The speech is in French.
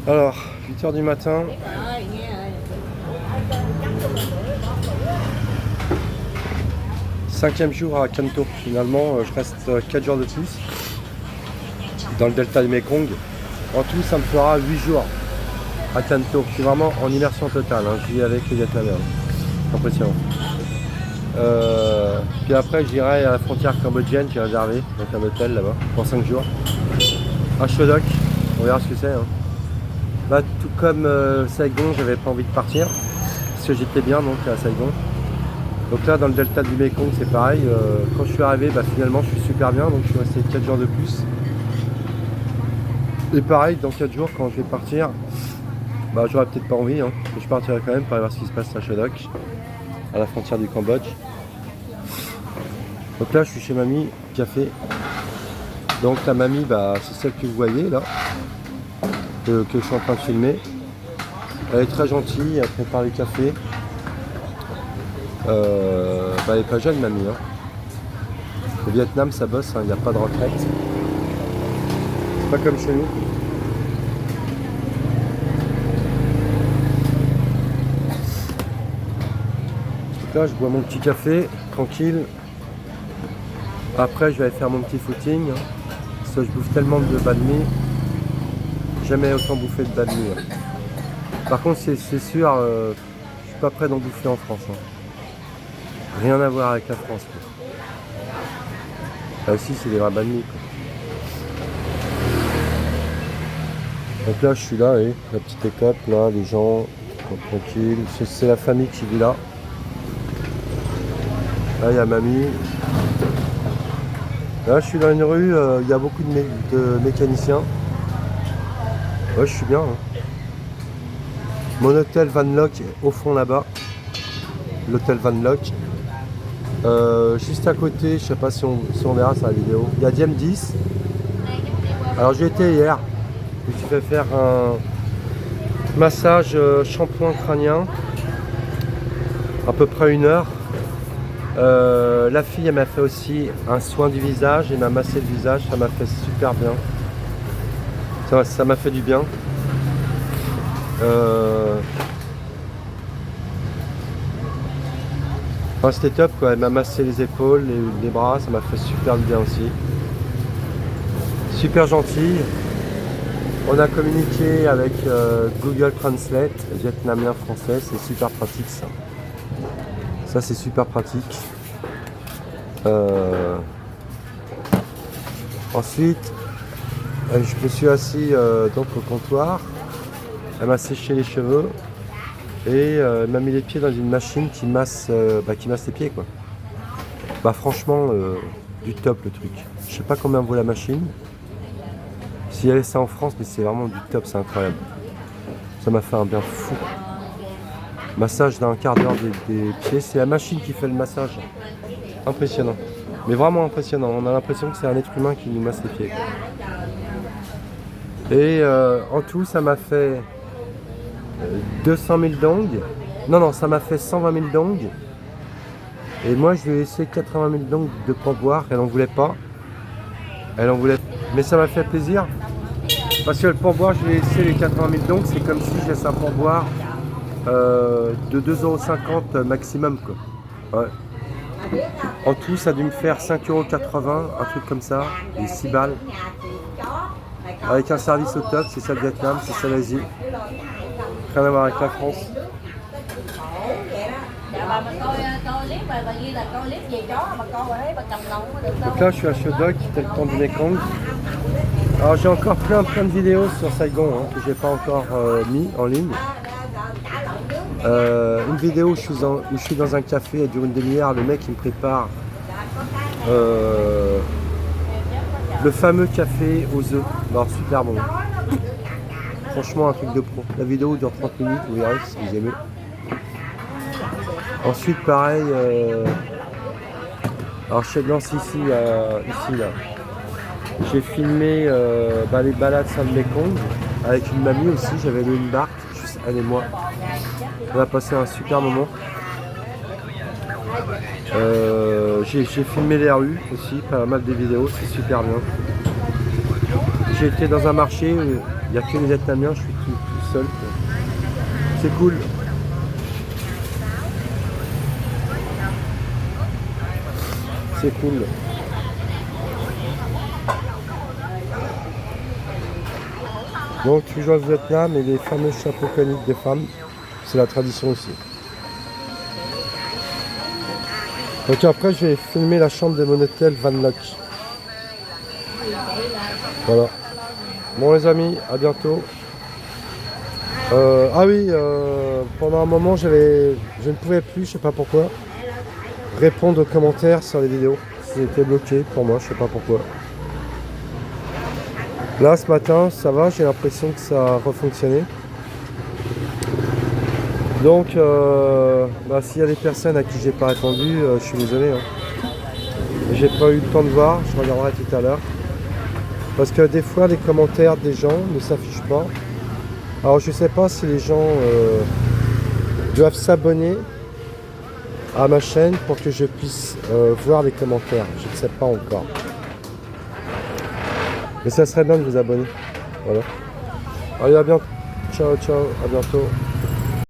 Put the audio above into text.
Alors, 8 h du matin. 5e jour à Kanto. Finalement, je reste 4 jours de plus dans le delta du Mekong. En tout, ça me fera 8 jours à Kanto. Je suis vraiment en immersion totale. Hein. Je vis avec les Vietnamiens. Impressionnant. Puis après, j'irai à la frontière cambodgienne. J'ai réservé donc un hôtel là-bas pour 5 jours. À Chodok. On verra ce que c'est. Hein. Bah, tout comme Saigon, j'avais pas envie de partir. Parce que j'étais bien donc à Saigon. Donc là, dans le delta du Mekong, c'est pareil. Quand je suis arrivé, bah, finalement, je suis super bien. Donc je suis resté 4 jours de plus. Et pareil, dans 4 jours, quand je vais partir, bah, j'aurais peut-être pas envie. Hein, mais je partirai quand même pour aller voir ce qui se passe à Chodok, à la frontière du Cambodge. Donc là, je suis chez mamie, café. Donc la mamie, bah, c'est celle que vous voyez là, que je suis en train de filmer. Elle est très gentille, elle prépare les cafés. Bah, elle est pas jeune, mamie. Hein. Au Vietnam, ça bosse, il n'y a pas de retraite. C'est pas comme chez nous. Donc là, je bois mon petit café, tranquille. Après, je vais aller faire mon petit footing. Hein. Parce que je bouffe tellement de banh mi. Jamais autant bouffé de banh mi. Hein. Par contre, c'est sûr, je suis pas prêt d'en bouffer en France. Hein. Rien à voir avec la France. Quoi. Là aussi, c'est des vrais banh mi. Quoi. Donc là, je suis là, et la petite écope, là, les gens, tranquilles. C'est la famille qui vit là. Là, il y a mamie. Là, je suis dans une rue, il y a beaucoup de mécaniciens. Ouais, je suis bien. Hein. Mon hôtel Van Lock est au fond là-bas. L'hôtel Van Lock. Juste à côté, je sais pas si on verra sur la vidéo. Il y a Diem 10. Alors, j'y étais hier. Je me suis fait faire un massage shampoing crânien. À peu près 1 heure. La fille, elle m'a fait aussi un soin du visage. Elle m'a massé le visage. Ça m'a fait super bien. Ça m'a fait du bien. Enfin, c'était top quoi, elle m'a massé les épaules, les bras, ça m'a fait super bien aussi. Super gentil. On a communiqué avec Google Translate, vietnamien français, c'est super pratique ça. Ça c'est super pratique. Ensuite, je me suis assis donc au comptoir. Elle m'a séché les cheveux et elle m'a mis les pieds dans une machine qui masse les pieds quoi. Bah franchement du top le truc. Je sais pas combien vaut la machine. Si elle est ça en France, mais c'est vraiment du top, c'est incroyable. Ça m'a fait un bien fou. Massage d'un quart d'heure des pieds, c'est la machine qui fait le massage. Impressionnant. Mais vraiment impressionnant. On a l'impression que c'est un être humain qui nous masse les pieds. Et en tout, ça m'a fait 200 000 dong. Non, ça m'a fait 120 000 dong. Et moi, je lui ai laissé 80 000 dong de pourboire. Elle n'en voulait pas. Elle en voulait. Mais ça m'a fait plaisir. Parce que le pourboire, je lui ai laissé les 80 000 dong. C'est comme si je laisse un pourboire de 2,50 € maximum. Quoi. Ouais. En tout, ça a dû me faire 5,80 €, un truc comme ça. Et 6 balles. Avec un service au top, c'est ça le Vietnam, c'est ça l'Asie. Rien à voir avec la France. Donc là je suis à Chodok, c'était le temps du Mekong. Alors j'ai encore plein de vidéos sur Saigon hein, que j'ai pas encore mis en ligne. Une vidéo où je suis dans un café, elle dure une demi-heure, le mec il me prépare le fameux café aux œufs. Alors super bon. Franchement un truc de pro. La vidéo dure 30 minutes, vous verrez si vous aimez. Ensuite pareil, alors je lance ici là. J'ai filmé les balades sur le Mekong avec une mamie aussi, j'avais loué une barque, juste elle et moi. On a passé un super moment. J'ai filmé les rues aussi, pas mal de vidéos, c'est super bien. j'ai été dans un marché, il n'y a que les Vietnamiens, je suis tout seul. C'est cool. C'est cool. Donc toujours au Vietnam et les fameux chapeaux coniques des femmes, c'est la tradition aussi. Donc après je vais filmer la chambre de mon hôtel Van Lock. Voilà. Bon les amis, à bientôt. Ah oui, pendant un moment je ne pouvais plus, je sais pas pourquoi, répondre aux commentaires sur les vidéos. C'était bloqué pour moi, je sais pas pourquoi. Là ce matin ça va, j'ai l'impression que ça a refonctionné. Donc s'il y a des personnes à qui j'ai pas répondu, je suis désolé. Hein. J'ai pas eu le temps de voir, je regarderai tout à l'heure. Parce que des fois les commentaires des gens ne s'affichent pas. Alors je sais pas si les gens doivent s'abonner à ma chaîne pour que je puisse voir les commentaires. Je ne sais pas encore. Mais ça serait bien de vous abonner. Voilà. Allez, à bientôt. Ciao, ciao, à bientôt.